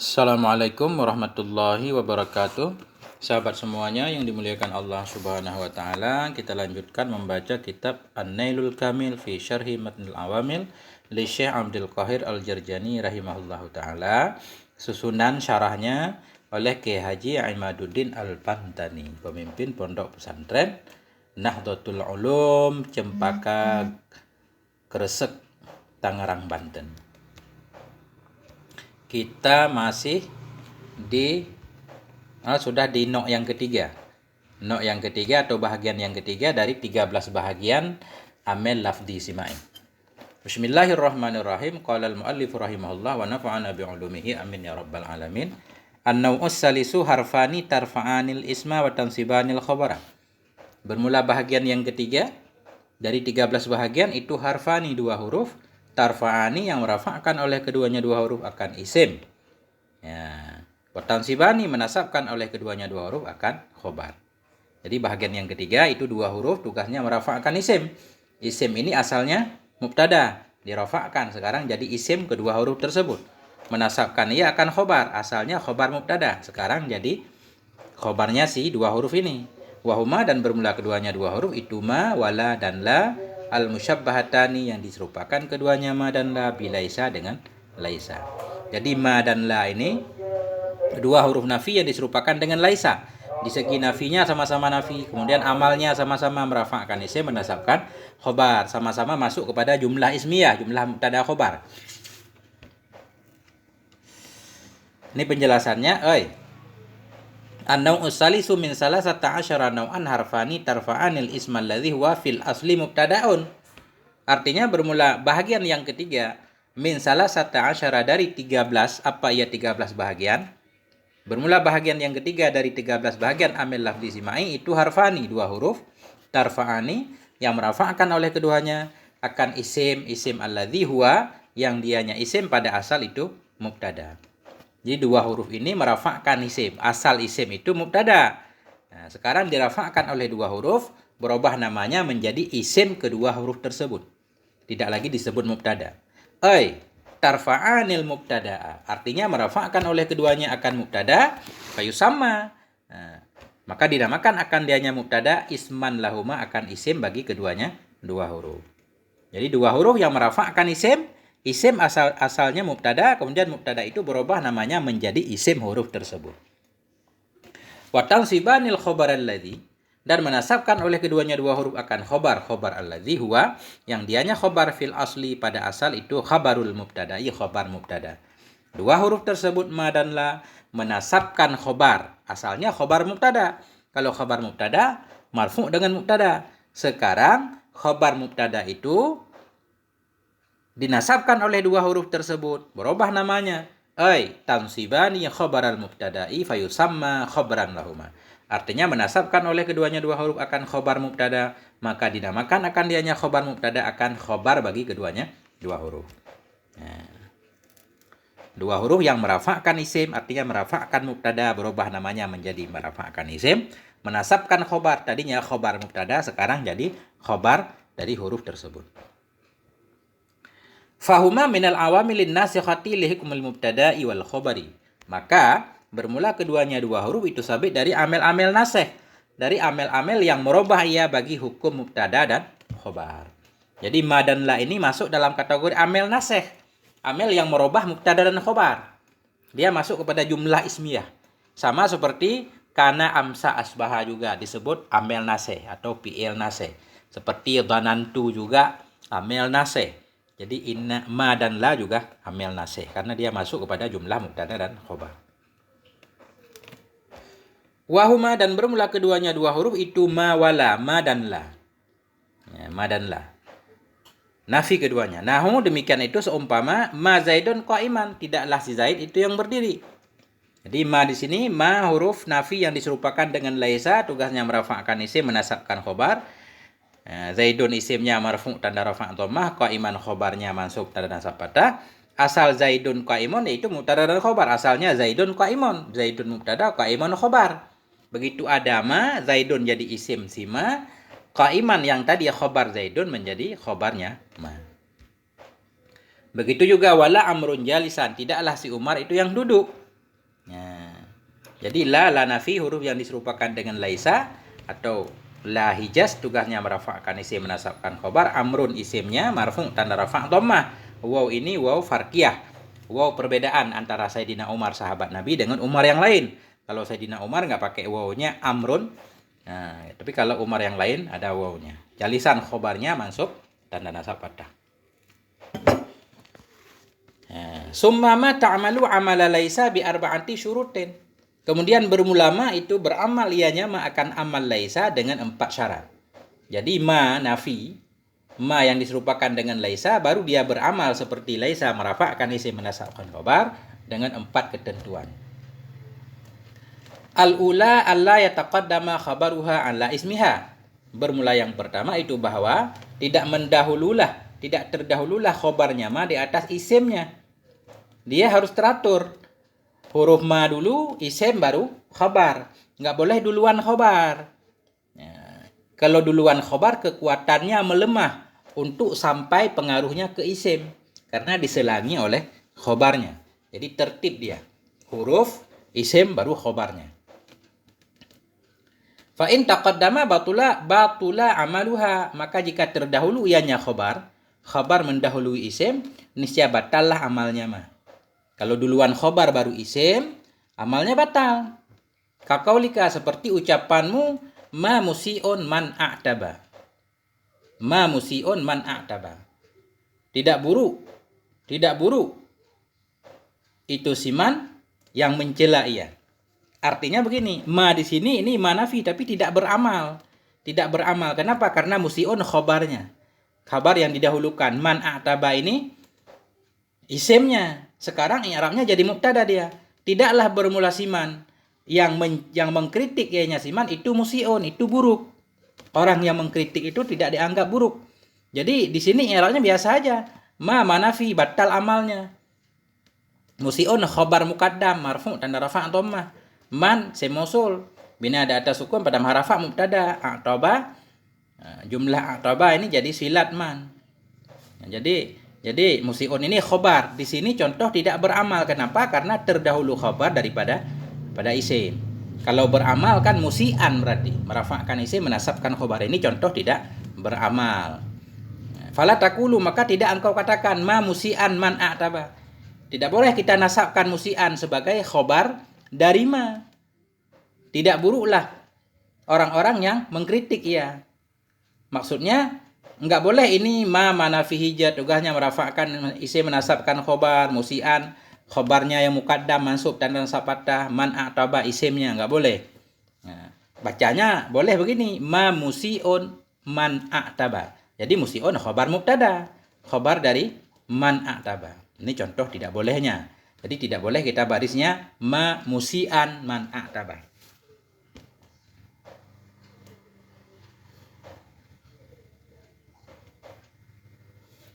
Assalamualaikum warahmatullahi wabarakatuh. Sahabat semuanya yang dimuliakan Allah Subhanahu wa taala, kita lanjutkan membaca kitab An-Nailul Kamil fi Syarhi Matnul Awamil li Syekh Abdul Qahir Al-Jarjani rahimahullahu taala. Susunan syarahnya oleh Kiai Haji Imaduddin Al-Pantani, pemimpin Pondok Pesantren Nahdlatul Ulum Cempaka Kresek, Tangerang, Banten. Kita masih sudah di nok yang ketiga. Nok yang ketiga atau bahagian yang ketiga dari 13 bahagian amel lafzi simai. Bismillahirrahmanirrahim. Qala al-muallif rahimahullah wa nafa'ana bi'ulumihi amin ya rabbal alamin. An-naw'us salisu harfani tarfa'anil isma wa tansibanil khabara. Bermula bahagian yang ketiga dari 13 bahagian itu harfani, dua huruf, tarfa'ani yang merafa'kan oleh keduanya dua huruf akan isim. Ya. Watansibani menasabkan oleh keduanya dua huruf akan khobar. Jadi bahagian yang ketiga itu dua huruf, tugasnya merafa'kan isim. Isim ini asalnya mubtada, dirafa'kan, sekarang jadi isim kedua huruf tersebut. Menasabkan ia akan khobar, asalnya khobar mubtada, sekarang jadi khobarnya si dua huruf ini. Wahuma dan bermula keduanya dua huruf itu ma, wala dan la. Al-musyabbahatani yang diserupakan keduanya ma dan la bilaisa dengan laisa. Jadi ma dan la ini dua huruf nafi yang diserupakan dengan laisa. Di segi nafinya sama-sama nafi, kemudian amalnya sama-sama merafa'kan isim, menasabkan khobar, sama-sama masuk kepada jumlah ismiyah, jumlah mubtada khobar. Ini penjelasannya, An-naw'us salisu min salasata asyara naw'an harfani tarfa'anil ismal ladzi huwa fil asli mubtada'un. Artinya bermula bahagian yang ketiga min salasata asyara dari 13, apa ia 13 bahagian? Bermula bahagian yang ketiga dari 13 bahagian amil lafzi simai itu harfani, dua huruf, tarfa'ani yang merafa'kan oleh keduanya akan isim alladzi huwa yang dianya isim pada asal itu mubtada. Jadi dua huruf ini merafa'kan isim. Asal isim itu mubtada. Nah, sekarang dirafa'kan oleh dua huruf, berubah namanya menjadi isim kedua huruf tersebut. Tidak lagi disebut mubtada. Tarfa'anil mubtada'a. Artinya merafa'kan oleh keduanya akan mubtada, fayusamma. Nah, maka dinamakan akan dianya mubtada isman lahuma, akan isim bagi keduanya dua huruf. Jadi dua huruf yang merafa'kan isim asalnya mubtada, kemudian mubtada itu berubah namanya menjadi isim huruf tersebut. Wa tansibanil khobar alladzi, dan menasabkan oleh keduanya dua huruf akan khobar alladzi huwa yang dianya khobar fil asli, pada asal itu khabarul mubtada'i, khobar mubtada. Dua huruf tersebut ma dan la menasabkan khobar, asalnya khobar mubtada. Kalau khobar mubtada marfu' dengan mubtada. Sekarang khobar mubtada itu dinasabkan oleh dua huruf tersebut, berubah namanya. Tansibani khobaral mubtada'i fayusamma khobran lahuma. Artinya menasabkan oleh keduanya dua huruf akan khobar mubtada, maka dinamakan akan dianya khobar mubtada akan khobar bagi keduanya dua huruf. Nah, dua huruf yang merafa'kan isim, artinya merafa'kan mubtada, berubah namanya menjadi merafa'kan isim, menasabkan khobar, tadinya khobar mubtada, sekarang jadi khobar dari huruf tersebut. Fahuma minal awamilin nasikhati li hukmil mubtada'i wal khobari. Maka bermula keduanya dua huruf itu sabit dari amel-amel nasikh, dari amel-amel yang merubah ia bagi hukum mubtada dan khobar. Jadi ma dan la ini masuk dalam kategori amel nasikh, amel yang merubah mubtada dan khobar. Dia masuk kepada jumlah ismiyah. Sama seperti kana, amsa, asbaha juga disebut amel nasikh atau fi'il nasikh. Seperti dhanantu juga amel nasikh. Jadi inna, ma dan la juga amel nasikh karena dia masuk kepada jumlah mubtada dan khobar. Wahuma dan bermula keduanya dua huruf itu ma wala, ma dan la. Ya, ma dan la. Nafi keduanya. Nahu demikian itu seumpama ma zaidun qa'iman, tidaklah si Zaid itu yang berdiri. Jadi ma di sini ma huruf nafi yang diserupakan dengan laisa, tugasnya merafa'kan isim, menasabkan khobar. Zaidun isimnya marfu' tanda rafa' dhammah, qa'iman khobarnya mansub tanda nasab fathah. Asal zaidun qa'imun yaitu mubtada dan khobar. Asalnya zaidun qa'imun, zaidun mubtada, qa'imun khobar. Begitu ada ma, zaidun jadi isim si ma, qa'iman yang tadi khobar zaidun menjadi khobarnya ma. Begitu juga wala amrun jalisan, tidaklah si Umar itu yang duduk. Jadi la nafi huruf yang diserupakan dengan laisa atau la hijaz tugasnya merafa'kan isim menasabkan khobar, amrun isimnya marfu' tanda rafa' dhammah. Waw ini waw farqiyah. Waw perbedaan antara Sayyidina Umar sahabat Nabi dengan Umar yang lain. Kalau Sayyidina Umar nggak pakai wawnya amrun. Nah, tapi kalau Umar yang lain ada wawnya. Jalisan khobarnya mansub tanda nasab fathah. Summama ta'malu amala laisa bi arba'ati syurutin. Kemudian bermulama itu beramal ianya akan amal laisa dengan 4 syarat. Jadi ma nafi, ma yang diserupakan dengan laisa baru dia beramal seperti laisa merafa'kan isim menasabkan khabar dengan 4 ketentuan. Al-ula alla yataqaddama khabaruha ala ismiha. Bermula yang pertama itu bahwa tidak terdahululah khabarnya ma di atas isimnya. Dia harus teratur. Huruf ma dulu, isim baru khabar. Nggak boleh duluan khabar. Kalau duluan khabar kekuatannya melemah untuk sampai pengaruhnya ke isim. Karena diselangi oleh khabarnya. Jadi tertib dia. Huruf, isim baru khabarnya. Fa in taqaddama batula amaluha. Maka jika terdahulu ianya khabar mendahului isim, niscaya batallah amalnya mah. Kalau duluan khobar baru isim, amalnya batal. Kakaulika seperti ucapanmu, ma musi'un man a'taba. Ma musi'un man a'taba. Tidak buruk. Itu siman yang mencela ia. Artinya begini, ma di sini ini ma nafi tapi tidak beramal. Tidak beramal. Kenapa? Karena musi'un khobarnya. Khabar yang didahulukan. Man a'taba ini isimnya. Sekarang i'rabnya jadi mubtada dia. Tidaklah bermula siman. Yang mengkritik ianya siman itu musiun, itu buruk. Orang yang mengkritik itu tidak dianggap buruk. Jadi di sini i'rabnya biasa aja. Ma manafi batal amalnya. Musiun khabar muqaddam marfu' tanda rafa' dhammah. Man semosul bina ada atas sukun pada harafa mubtada. A'taba jumlah a'taba ini jadi silat man. Jadi musiun ini khobar. Di sini contoh tidak beramal. Kenapa? Karena terdahulu khobar daripada isim. Kalau beramal kan musian berarti. Merafa'kan isim menasabkan khobar. Ini contoh tidak beramal. Fala taqulu maka tidak engkau katakan ma musian man a'taba. Tidak boleh kita nasabkan musian sebagai khobar dari ma. Tidak buruklah orang-orang yang mengkritik ia. Maksudnya enggak boleh ini ma manafi hijat tugasnya merafa'kan isim menasabkan khobar musian khobarnya yang muqaddam mansub tanda nasab fathah man a'taba isimnya enggak boleh. Nah, bacanya boleh begini ma musiun man a'taba. Jadi musiun khobar mubtada, khobar dari man a'taba. Ini contoh tidak bolehnya. Jadi tidak boleh kita barisnya ma musian man a'taba.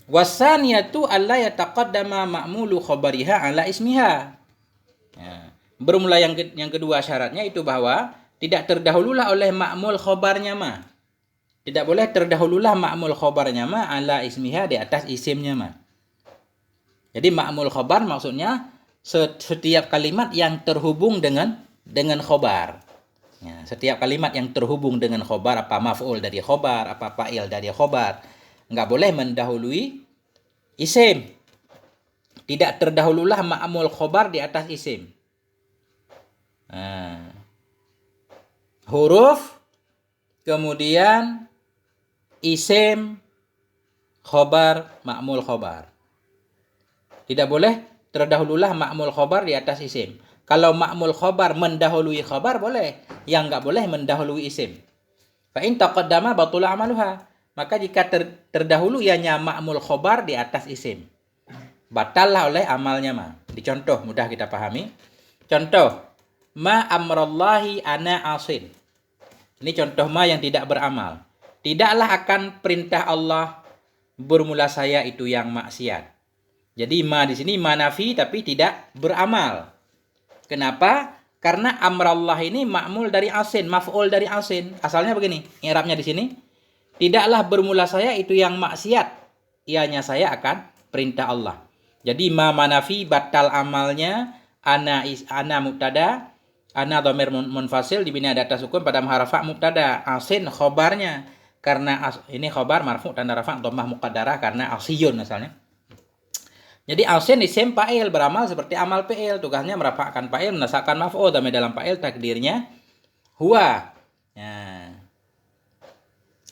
Wasaniyatu alla yataqaddama ma'mulu khabariha ala ismiha. Bermula yang kedua syaratnya itu bahwa tidak terdahululah oleh ma'mul khabarnya ma. Tidak boleh terdahululah ma'mul khabarnya ma ala ismiha di atas isimnya ma. Jadi ma'mul khabar maksudnya setiap kalimat yang terhubung dengan khabar. Setiap kalimat yang terhubung dengan khabar, apa maf'ul dari khabar, apa fa'il dari khabar, enggak boleh mendahului isim. Tidak terdahululah ma'mul khobar di atas isim. Huruf, kemudian isim, khobar, ma'mul khobar. Tidak boleh terdahululah ma'mul khobar di atas isim. Kalau ma'mul khobar mendahului khobar boleh. Yang enggak boleh mendahului isim. Fa in taqaddama batula amaluha. Maka jika terdahulu ianya ma'mul khobar di atas isim, batallah oleh amalnya ma. Dicontoh mudah kita pahami. Contoh, ma amrallahi ana asin. Ini contoh ma yang tidak beramal. Tidaklah akan perintah Allah bermula saya itu yang maksiat. Jadi ma di sini ma nafi tapi tidak beramal. Kenapa? Karena amrallah ini ma'mul dari asin, maf'ul dari asin. Asalnya begini, i'rabnya di sini. Tidaklah bermula saya itu yang maksiat. Ianya saya akan perintah Allah. Jadi ma manafi batal amalnya ana mubtada, Ana dhamir munfasil dibina di atas sukun pada rafa mubtada. Asin khobarnya. Karena ini khobar marfu tanda rafa dhammah muqaddarah karena asiyun asalnya. Jadi asin isim fa'il beramal seperti amal fi'il, tugasnya merafa'kan fa'il, menasabkan maf'ul, dan dalam fa'il takdirnya huwa. Nah,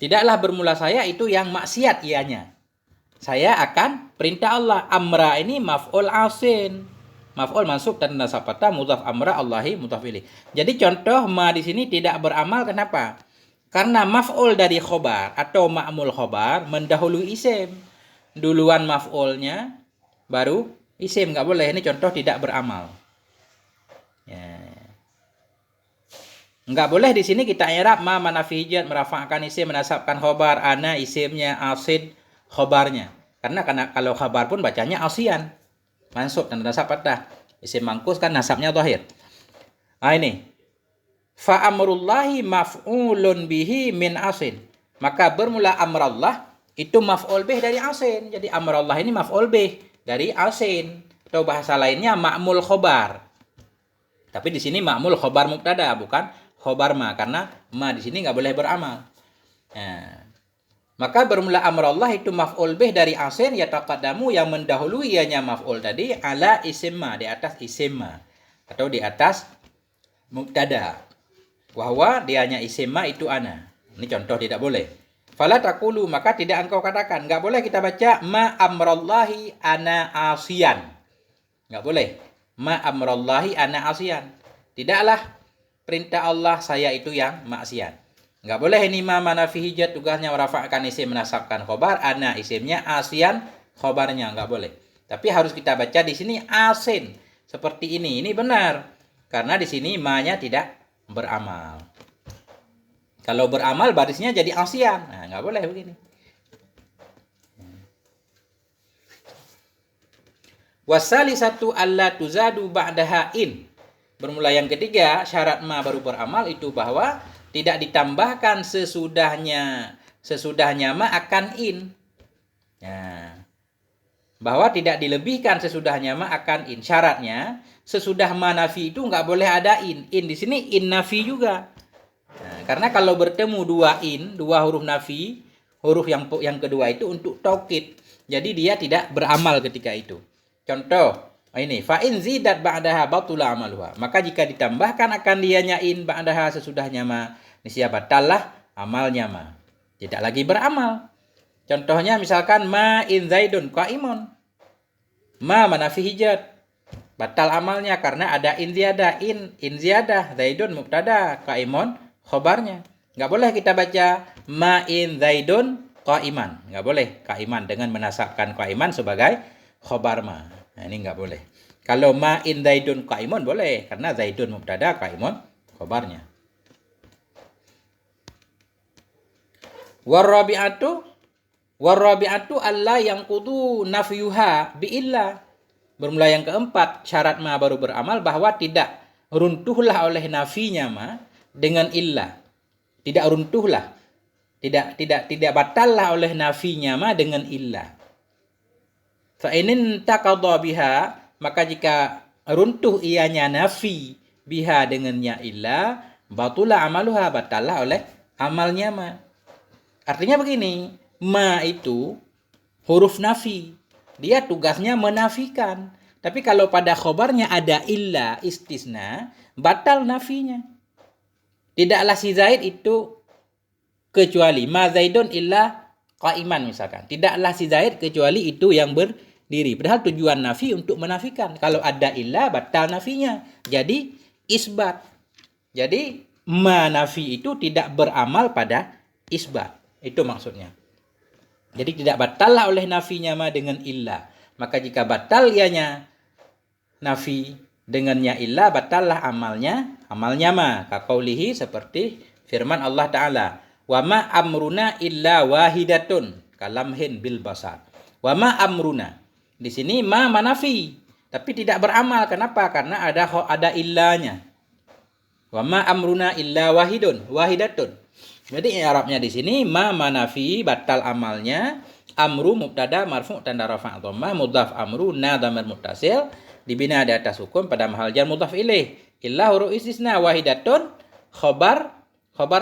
tidaklah bermula saya itu yang maksiat ianya. Saya akan perintah Allah. Amra ini maf'ul asin. Maf'ul mansub dan nasab fathah mudhaf amra Allahi mudhaf ilaih. Jadi contoh ma di sini tidak beramal kenapa? Karena maf'ul dari khobar atau ma'mul khobar mendahului isim. Duluan maf'ulnya baru isim, nggak boleh. Ini contoh tidak beramal. Ya. Nggak boleh di sini kita i'rab ma manafijat merafa'kan isim menasabkan khobar, ana isimnya, asid khobarnya. Karena kalau khobar pun bacanya asian, mansub dan nasab fathah. Isim mangkus kan nasabnya zahir. Nah ini fa amrullahi maf'ulun bihi min asin. Maka bermula amrullah itu maf'ul bih dari asin. Jadi amrullah ini maf'ul bih dari asin, atau bahasa lainnya ma'mul khobar. Tapi di sini ma'mul khobar mubtada, bukan khobar ma, karena ma di sini nggak boleh beramal. Nah, maka bermula amrullah itu maf'ul bih dari asin yataqaddamu yang mendahului ianya maf'ul tadi ala isim ma, di atas isim ma atau di atas mubtada. Wahwa dianya isim ma itu ana. Ini contoh tidak boleh. Fala taqulu, maka tidak engkau katakan. Enggak boleh kita baca ma amrallahi ana asian. Enggak boleh. Ma amrallahi ana asian. Tidaklah perintah Allah saya itu yang maksiat. Enggak boleh ini ma manafi hijat, tugasnya merafa'kan isim menasabkan khobar, ana isimnya, asian khobarnya, enggak boleh. Tapi harus kita baca di sini asin seperti ini. Ini benar. Karena di sini ma-nya tidak beramal. Kalau beramal barisnya jadi asian. Nah, nggak boleh begini. Wasalisatu alla tuzadu ba'daha in. Bermula yang ketiga, syarat ma baru beramal itu bahwa tidak ditambahkan sesudahnya ma akan in. Nah, bahwa tidak dilebihkan sesudahnya ma akan in. Syaratnya sesudah ma nafi itu nggak boleh ada in. In di sini in nafi juga. Nah, karena kalau bertemu dua huruf nafi, huruf yang kedua itu untuk taukid. Jadi dia tidak beramal ketika itu. Contoh, ini fa in zidat ba'daha batula amaluha. Maka jika ditambahkan akan dianya in ba'daha sesudahnya ma, niscaya batallah amalnya ma. Tidak lagi beramal. Contohnya misalkan ma in zaidun qaimun. Ma manafi hijat. Batal amalnya karena ada in ziyadah, in ziyadah, zaidun mubtada, qaimun khobarnya. Nggak boleh kita baca ma'in zaidun qaiman. Nggak boleh qaiman dengan menasabkan qaiman sebagai khobar ma. Nah, ini nggak boleh. Kalau ma'in zaidun qaimun boleh karena zaidun mubtada, qaimun khobarnya. Warabi'atu alla yang kudu nafyuha bi'illah. Bermula yang keempat, syarat ma baru beramal bahwa tidak runtuhlah oleh nafinya ma dengan illah. Tidak runtuhlah. Tidak batallah oleh nafinya ma dengan illah. Fa inin taqadha biha, maka jika runtuh ianya nafi biha dengannya illah, batula amaluha, batallah oleh amalnya ma. Artinya begini, ma itu huruf nafi. Dia tugasnya menafikan. Tapi kalau pada khobarnya ada illah istisna, batal nafinya. Tidaklah si Zaid itu kecuali ma Zaidun illa qaiman misalkan. Tidaklah si Zaid kecuali itu yang berdiri. Padahal tujuan nafi untuk menafikan. Kalau ada illah batal nafinya. Jadi isbat. Jadi ma nafi itu tidak beramal pada isbat. Itu maksudnya. Jadi tidak batallah oleh nafinya ma dengan illah. Maka jika batal ianya nafi dengannya illah, batallah amalnya ma. Kaqaulihi, seperti firman Allah Ta'ala. Wa ma amruna illa wahidatun kalamhin bil basar. Wa ma amruna. Di sini ma manafi, tapi tidak beramal. Kenapa? Karena ada illanya. Wa ma amruna illa wahidatun. Jadi i'rabnya di sini ma manafi, batal amalnya. Amru mubtada marfu' tanda rafa' dhammah, mudhaf amru na dhamir muttasil, dibina di atas hukum pada mahal jar mudhaf ilaih. Illa huruf istisna wahidatun khabar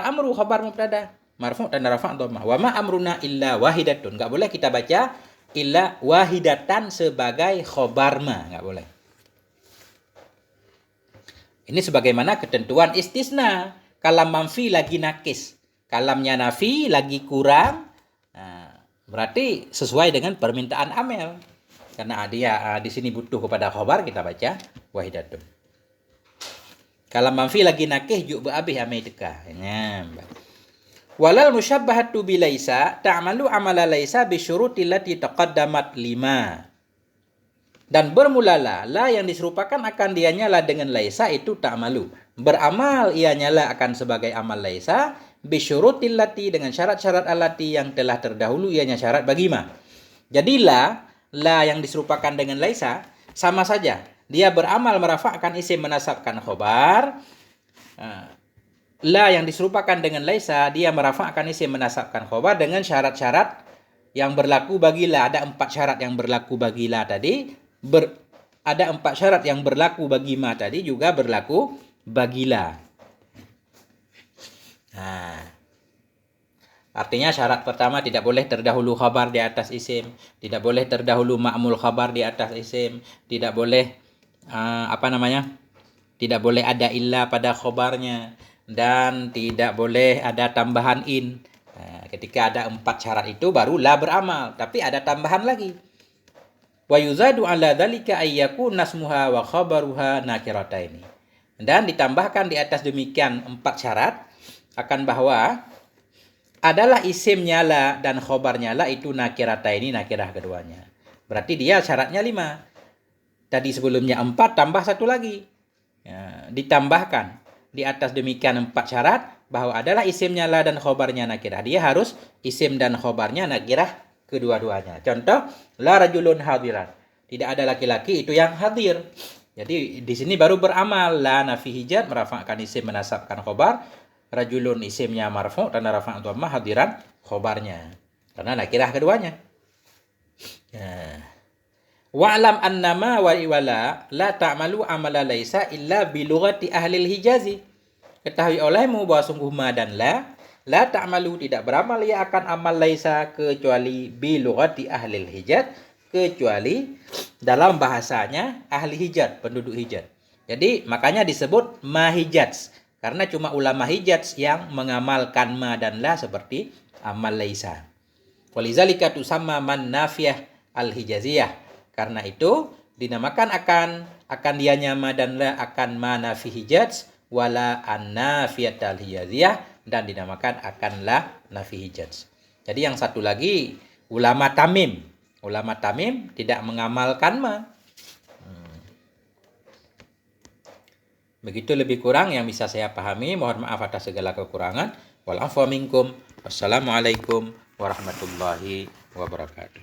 amru, khabar mubtada marfu' tanda rafa' dhammah. Wa ma amruna illa wahidatun. Enggak boleh kita baca illa wahidatan sebagai khabar ma, enggak boleh. Ini sebagaimana ketentuan istisna. Kalam manfi lagi nakis, kalamnya nafi lagi kurang. Nah, berarti sesuai dengan permintaan amel. Karena dia di sini butuh kepada khabar, kita baca wahidatun. Kalam manfi lagi nakih juk beabih amai teka. Walal musyabbahatu bi laisa ta'malu amala laisa bi syurutil lati taqaddamat 5. Dan bermulalah la yang diserupakan akan dia nyala dengan laisa itu ta'malu. Beramal ia nyala akan sebagai amal laisa bisyurutil lati dengan syarat-syarat alati yang telah terdahulu ianya syarat bagi ma. Jadi la yang diserupakan dengan laisa sama saja. Dia beramal merafa'kan isim menasabkan khobar. La yang diserupakan dengan laisa dia merafa'kan isim menasabkan khobar dengan syarat-syarat yang berlaku bagi la. Ada 4 syarat yang berlaku bagi la tadi. Ada 4 syarat yang berlaku bagi ma tadi juga berlaku bagi la. Nah, artinya syarat pertama tidak boleh terdahulu khabar di atas isim, tidak boleh terdahulu ma'mul khabar di atas isim, tidak boleh tidak boleh ada illa pada khabarnya, dan tidak boleh ada tambahan in. Nah, ketika ada 4 syarat itu baru la beramal, tapi ada tambahan lagi. Wa yuzadu ala dzalika ayyakun nasmuha wa khabaruha nakirataini. Dan ditambahkan di atas demikian 4 syarat akan bahwa adalah isimnya la dan khobarnya la itu nakirataini, nakirah keduanya. Berarti dia syaratnya 5. Tadi sebelumnya 4 tambah 1 lagi. Ya, ditambahkan di atas demikian 4 syarat bahwa adalah isimnya la dan khobarnya nakirah. Dia harus isim dan khobarnya nakirah kedua-duanya. Contoh, la rajulun hadiran. Tidak ada laki-laki itu yang hadir. Jadi di sini baru beramal la nafi hijat merafa'kan isim menasabkan khobar. Rajulun isimnya marfu' dan rafa' dhammah, hadiran khobarnya. Karena nakirah keduanya. Wa'lam annama wa iwala la ta'malu amala laisa illa bi lughati ahli al-Hijazi. Ketahui olehmu bahwa sungguh ma dan la ta'malu tidak beramal ia akan amal laisa kecuali bi lughati ahli al-Hijaz, kecuali dalam bahasanya ahli Hijaz, penduduk Hijaz. Jadi makanya disebut ma Hijaz, karena cuma ulama Hijaz yang mengamalkan ma dan la seperti amal laisa. Walizalika tusamma man nafiyah al-Hijaziyah. Karena itu dinamakan akan dianya ma dan la akan ma nafi Hijaz wala an-nafiyat al-Hijaziyah, dan dinamakan akan la nafi Hijaz. Jadi yang satu lagi ulama Tamim. Ulama Tamim tidak mengamalkan ma. Begitu lebih kurang yang bisa saya pahami. Mohon maaf atas segala kekurangan. Wal afwa minkum. Wassalamualaikum warahmatullahi wabarakatuh.